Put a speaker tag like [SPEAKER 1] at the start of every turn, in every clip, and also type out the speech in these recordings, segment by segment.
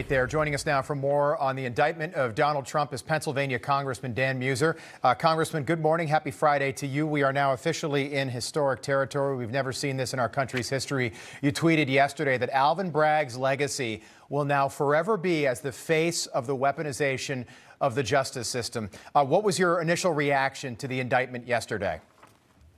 [SPEAKER 1] There. Joining us now for more on the indictment of Donald Trump is Pennsylvania Congressman Dan Meuser. Congressman, good morning. Happy Friday to you. We are now officially in historic territory. We've never seen this in our country's history. You tweeted yesterday that Alvin Bragg's legacy will now forever be as the face of the weaponization of the justice system. What was your initial reaction to the indictment yesterday?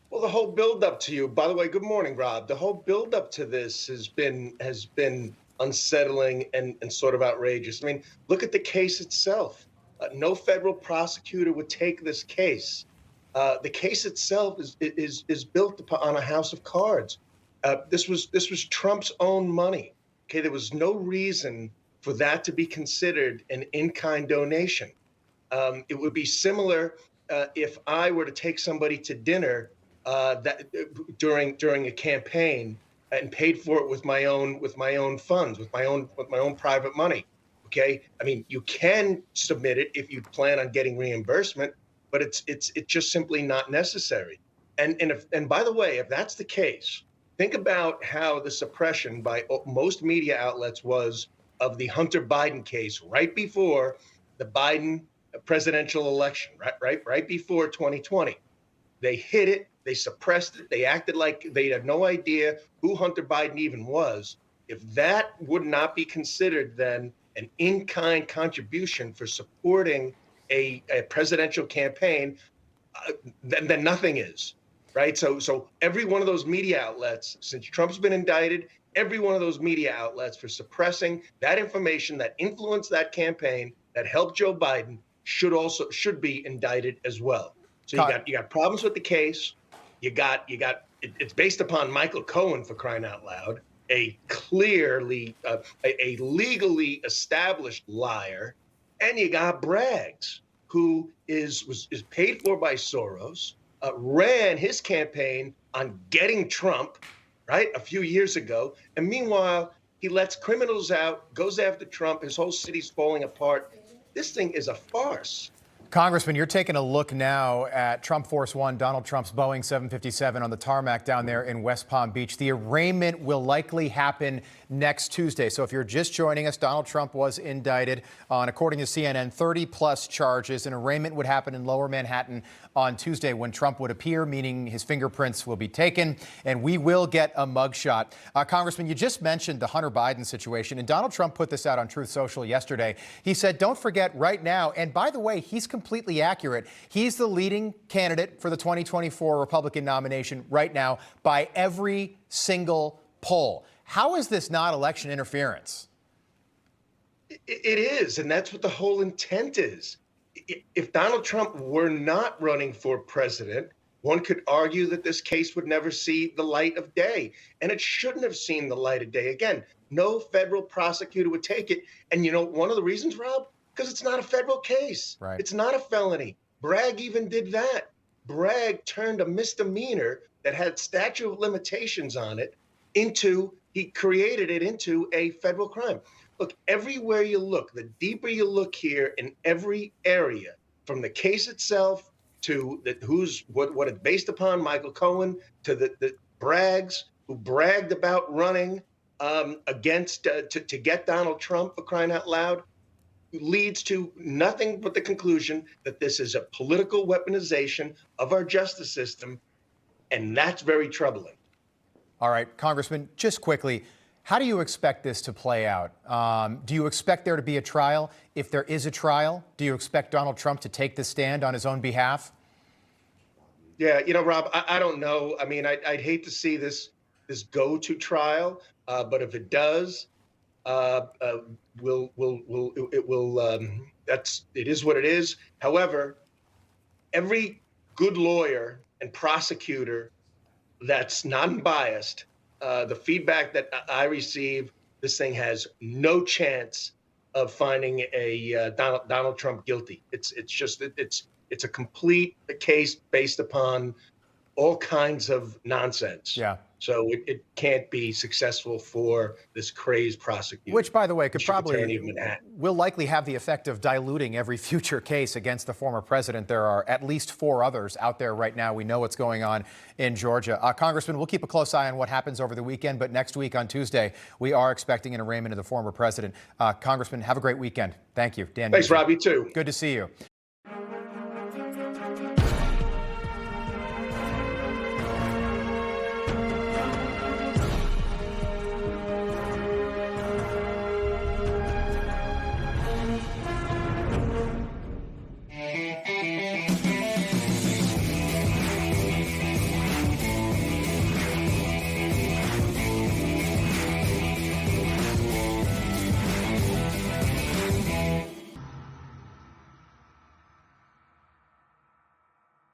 [SPEAKER 2] Well, the whole buildup to you, by the way, good morning, Rob. The whole buildup to this has been unsettling and sort of outrageous. I mean, look at the case itself. No federal prosecutor would take this case. The case itself is built on a house of cards. This was Trump's own money. Okay, there was no reason for that to be considered an in-kind donation. It would be similar if I were to take somebody to dinner during a campaign and paid for it with my own funds, with my own private money. Okay, I mean, you can submit it if you plan on getting reimbursement, but it's just simply not necessary. And by the way, if that's the case, think about how the suppression by most media outlets was of the Hunter Biden case right before the Biden presidential election, right before 2020. They hid it. They suppressed it. They acted like they had no idea who Hunter Biden even was. If that would not be considered then an in-kind contribution for supporting a presidential campaign, then nothing is, right? So every one of those media outlets, since Trump's been indicted, every one of those media outlets for suppressing that information that influenced that campaign, that helped Joe Biden, should be indicted as well. So you got problems with the case. It's based upon Michael Cohen, for crying out loud, a clearly a legally established liar, and you got Braggs, who was paid for by Soros, ran his campaign on getting Trump, right, a few years ago, and meanwhile he lets criminals out, goes after Trump. His whole city's falling apart. This thing is a farce.
[SPEAKER 1] Congressman, you're taking a look now at Trump Force One, Donald Trump's Boeing 757 on the tarmac down there in West Palm Beach. The arraignment will likely happen next Tuesday. So if you're just joining us, Donald Trump was indicted on, according to CNN, 30-plus charges. An arraignment would happen in Lower Manhattan on Tuesday when Trump would appear, meaning his fingerprints will be taken, and we will get a mugshot. Congressman, you just mentioned the Hunter Biden situation, and Donald Trump put this out on Truth Social yesterday. He said, don't forget right now, and by the way, he's completely accurate. He's the leading candidate for the 2024 Republican nomination right now by every single poll. How is this not election interference?
[SPEAKER 2] It is, and that's what the whole intent is. If Donald Trump were not running for president, one could argue that this case would never see the light of day, and it shouldn't have seen the light of day. Again, no federal prosecutor would take it. And you know, one of the reasons, Rob, because it's not a federal case. Right. It's not a felony. Bragg even did that. Bragg turned a misdemeanor that had statute of limitations on it he created it into a federal crime. Look, everywhere you look, the deeper you look here in every area, from the case itself to what it's based upon, Michael Cohen, to the Braggs who bragged about running to get Donald Trump, for crying out loud, leads to nothing but the conclusion that this is a political weaponization of our justice system, and that's very troubling.
[SPEAKER 1] All right, Congressman, just quickly, how do you expect this to play out? Do you expect there to be a trial? If there is a trial, do you expect Donald Trump to take the stand on his own behalf?
[SPEAKER 2] Yeah, you know, Rob, I don't know. I mean, I'd hate to see this go to trial, but if it does, it is what it is. However, every good lawyer and prosecutor that's non-biased, the feedback that I receive, this thing has no chance of finding a Donald Trump guilty. It's a complete case based upon all kinds of nonsense.
[SPEAKER 1] Yeah.
[SPEAKER 2] So it can't be successful for this crazed prosecutor.
[SPEAKER 1] Which, by the way, could
[SPEAKER 2] District Attorney
[SPEAKER 1] probably
[SPEAKER 2] of Manhattan.
[SPEAKER 1] will likely have the effect of diluting every future case against the former president. There are at least 4 others out there right now. We know what's going on in Georgia. Congressman, we'll keep a close eye on what happens over the weekend, but next week on Tuesday, we are expecting an arraignment of the former president. Congressman, have a great weekend. Thank you. Dan
[SPEAKER 2] Thanks,
[SPEAKER 1] Meuser.
[SPEAKER 2] Rob. You too.
[SPEAKER 1] Good to see you.